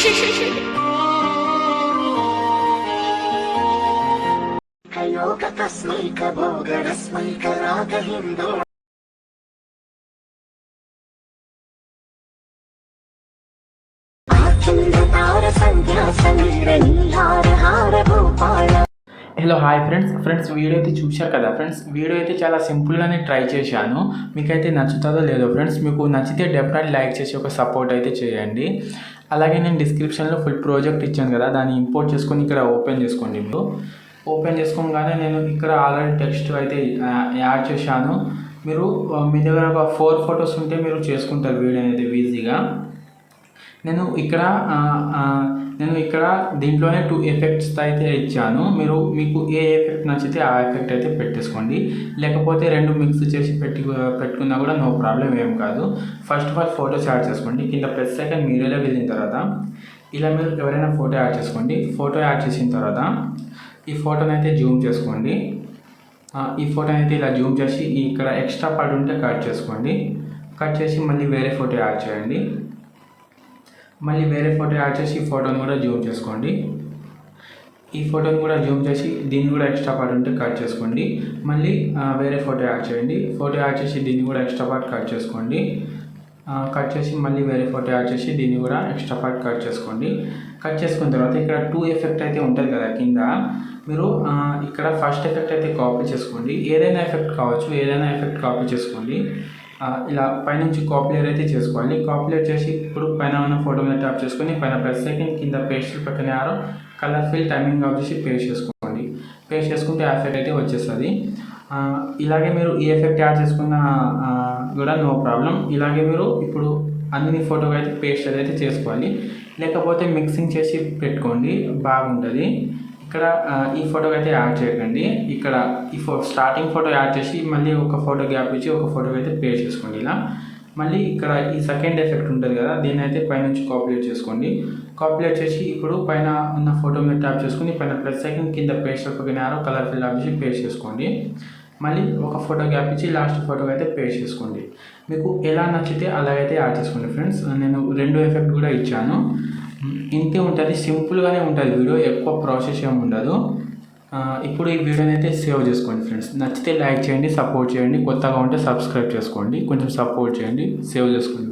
Hello hi friends video అయితే చూశారు కదా ఫ్రెండ్స్. వీడియో అయితే చాలా సింపుల్గానే ట్రై చేశాను. మీకైతే నచ్చుతుందో లేదో ఫ్రెండ్స్. మీకు నచ్చితే డెఫినెట్లీ లైక్ చేసి ఒక సపోర్ట్ అయితే చేయండి. అలాగే నేను డిస్క్రిప్షన్లో ఫుల్ ప్రాజెక్ట్ ఇచ్చాను కదా, దాన్ని ఇంపోర్ట్ చేసుకొని ఇక్కడ ఓపెన్ చేసుకోండి. మీరు ఓపెన్ చేసుకోగానే నేను ఇక్కడ ఆల్రెడీ టెక్స్ట్ అయితే యాడ్ చేశాను. మీరు మీ దగ్గర ఒక 4 ఫొటోస్ ఉంటే మీరు చేసుకుంటారు వీడియో అనేది ఈజీగా. నేను ఇక్కడ దీంట్లోనే 2 ఎఫెక్ట్స్ అయితే ఇచ్చాను. మీకు ఏ ఎఫెక్ట్ నచ్చితే ఆ ఎఫెక్ట్ అయితే పెట్టేసుకోండి. లేకపోతే 2 మిక్స్ చేసి పెట్టుకున్నా కూడా నో ప్రాబ్లం, ఏం కాదు. First of all photos add చేసుకోండి. కింద ప్లస్ ఐకాన్ మీడియాలోకి వెళ్ళిన తర్వాత ఇలా మీరు ఎవరైనా ఫోటో యాడ్ చేసుకోండి. ఫోటో యాడ్ చేసిన తర్వాత ఈ ఫోటోని అయితే జూమ్ చేసుకోండి. ఈ ఫోటోని అయితే ఇలా జూమ్ చేసి ఇక్కడ ఎక్స్ట్రా పార్ట్ ఉంటే కట్ చేసుకోండి. కట్ చేసి మళ్ళీ వేరే ఫోటో యాడ్ చేయండి. మళ్ళీ వేరే ఫోటో యాడ్ చేసి ఈ ఫోటోని కూడా జూమ్ చేసుకోండి. ఈ ఫోటోని కూడా జూమ్ చేసి దీన్ని కూడా ఎక్స్ట్రా పార్ట్ ఉంటే కట్ చేసుకోండి. మళ్ళీ వేరే ఫోటో యాడ్ చేయండి. ఫోటో యాడ్ చేసి దీన్ని కూడా ఎక్స్ట్రా పార్ట్ కట్ చేసుకోండి. కట్ చేసి మళ్ళీ వేరే ఫోటో యాడ్ చేసి దీన్ని కూడా ఎక్స్ట్రా పార్ట్ కట్ చేసుకోండి. కట్ చేసుకున్న తర్వాత ఇక్కడ 2 ఎఫెక్ట్ అయితే ఉంటుంది కదా కింద, మీరు ఇక్కడ ఫస్ట్ ఎఫెక్ట్ అయితే కాపీ చేసుకోండి. ఏదైనా ఎఫెక్ట్ కావచ్చు, ఏదైనా ఎఫెక్ట్ కాపీ చేసుకోండి. ఇలా పైనుంచి కాపీ లేయర్ అయితే చేసుకోవాలి. కాపీ లేయర్ చేసి ఇప్పుడు పైన ఉన్న ఫోటో మీద ట్యాప్ చేసుకొని పైన ప్లస్ ఐకాన్ కింద పేస్ట్ పక్కన arrow colour fill timing of చేసి పేస్ట్ చేసుకోండి. పేస్ట్ చేసుకుంటే ఆ ఎఫెక్ట్ అయితే వచ్చేస్తుంది. ఇలాగే మీరు ఈ ఎఫెక్ట్ యాడ్ చేసుకున్న కూడా నో ప్రాబ్లం. ఇలాగే మీరు ఇప్పుడు అన్ని ఫోటో అయితే పేస్ట్ అయితే చేసుకోవాలి. లేకపోతే మిక్సింగ్ చేసి పెట్టుకోండి, బాగుంటుంది. ఇక్కడ ఈ ఫోటో అయితే యాడ్ చేయకండి. ఇక్కడ ఈ స్టార్టింగ్ ఫోటో యాడ్ చేసి మళ్ళీ ఒక ఫోటో గ్యాప్ ఇచ్చి ఒక ఫోటో అయితే పేస్ట్ చేసుకోండి. ఇలా మళ్ళీ ఇక్కడ ఈ సెకండ్ ఎఫెక్ట్ ఉంటుంది కదా, దీన్ని అయితే పైనుంచి కాపీలేట్ చేసుకోండి. కాపీలేట్ చేసి ఇప్పుడు పైన ఉన్న ఫోటో మీద ట్యాప్ చేసుకుని పైన ప్లస్ ఐకాన్ కింద పేస్ట్ పక్కన యారో కలర్ ఫిల్ ఆఫ్ చేసి పేస్ట్ చేసుకోండి. మళ్ళీ ఒక ఫోటో గ్యాప్ ఇచ్చి లాస్ట్ ఫోటో అయితే పేస్ట్ చేసుకోండి. మీకు ఎలా నచ్చితే అలాగైతే యాడ్ చేసుకోండి ఫ్రెండ్స్. నేను 2 ఎఫెక్ట్ కూడా ఇచ్చాను. ఇంతే ఉంటుంది, సింపుల్గానే ఉంటుంది వీడియో, ఎక్కువ ప్రాసెస్ ఏమి ఉండదు. ఇప్పుడు ఈ వీడియోని అయితే సేవ్ చేసుకోండి ఫ్రెండ్స్. నచ్చితే లైక్ చేయండి, సపోర్ట్ చేయండి. కొత్తగా ఉంటే సబ్స్క్రైబ్ చేసుకోండి, కొంచెం సపోర్ట్ చేయండి, సేవ్ చేసుకోండి.